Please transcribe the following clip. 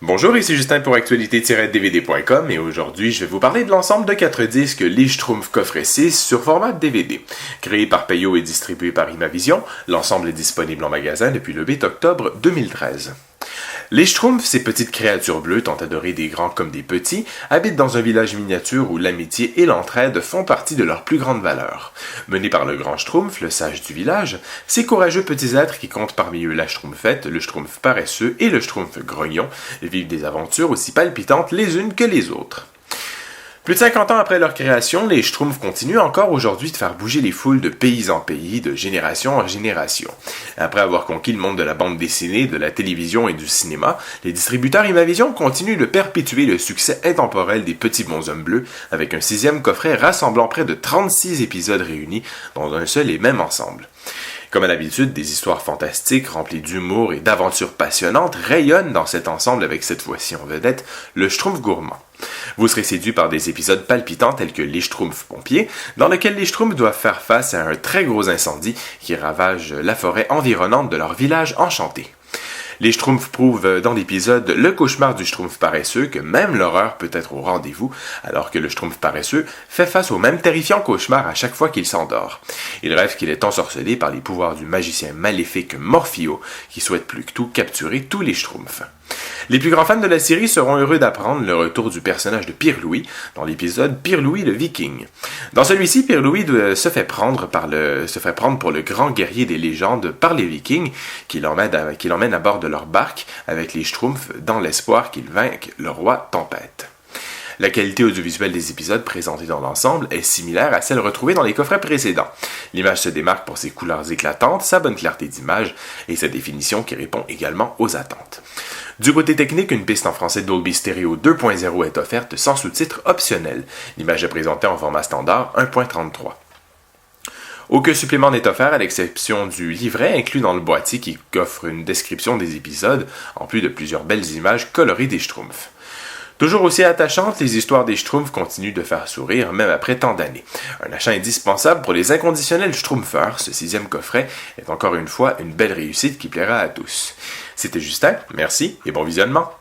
Bonjour, ici Justin pour actualité-dvd.com et aujourd'hui je vais vous parler de l'ensemble de 4 disques Les Schtroumpfs coffret 6 sur format DVD. Créé par Peyo et distribué par Imavision, l'ensemble est disponible en magasin depuis le 8 octobre 2013. Les Schtroumpfs, ces petites créatures bleues tant adorées des grands comme des petits, habitent dans un village miniature où l'amitié et l'entraide font partie de leurs plus grandes valeurs. Menés par le grand Schtroumpf, le sage du village, ces courageux petits êtres qui comptent parmi eux la Schtroumpfette, le Schtroumpf paresseux et le Schtroumpf grognon vivent des aventures aussi palpitantes les unes que les autres. Plus de 50 ans après leur création, les Schtroumpfs continuent encore aujourd'hui de faire bouger les foules de pays en pays, de génération en génération. Après avoir conquis le monde de la bande dessinée, de la télévision et du cinéma, les distributeurs Imavision continuent de perpétuer le succès intemporel des Petits Bonshommes Bleus avec un 6e coffret rassemblant près de 36 épisodes réunis dans un seul et même ensemble. Comme à l'habitude, des histoires fantastiques, remplies d'humour et d'aventures passionnantes, rayonnent dans cet ensemble avec cette fois-ci en vedette le Schtroumpf gourmand. Vous serez séduit par des épisodes palpitants tels que Les Schtroumpfs pompiers, dans lequel les Schtroumpfs doivent faire face à un très gros incendie qui ravage la forêt environnante de leur village enchanté. Les Schtroumpfs prouvent dans l'épisode le cauchemar du Schtroumpf paresseux que même l'horreur peut être au rendez-vous, alors que le Schtroumpf paresseux fait face au même terrifiant cauchemar à chaque fois qu'il s'endort. Il rêve qu'il est ensorcelé par les pouvoirs du magicien maléfique Morphio, qui souhaite plus que tout capturer tous les Schtroumpfs. Les plus grands fans de la série seront heureux d'apprendre le retour du personnage de Pirlouis dans l'épisode Pirlouis le Viking. Dans celui-ci, Pirlouis se fait prendre pour le grand guerrier des légendes par les Vikings qui l'emmènent à bord de leur barque avec les Schtroumpfs dans l'espoir qu'ils vainquent le roi Tempête. La qualité audiovisuelle des épisodes présentés dans l'ensemble est similaire à celle retrouvée dans les coffrets précédents. L'image se démarque pour ses couleurs éclatantes, sa bonne clarté d'image et sa définition qui répond également aux attentes. Du côté technique, une piste en français Dolby Stereo 2.0 est offerte sans sous-titres optionnels. L'image est présentée en format standard 1.33. Aucun supplément n'est offert à l'exception du livret inclus dans le boîtier qui offre une description des épisodes, en plus de plusieurs belles images colorées des Schtroumpfs. Toujours aussi attachantes, les histoires des Schtroumpfs continuent de faire sourire même après tant d'années. Un achat indispensable pour les inconditionnels Schtroumpfeurs, ce 6e coffret est encore une fois une belle réussite qui plaira à tous. C'était Justin, merci et bon visionnement.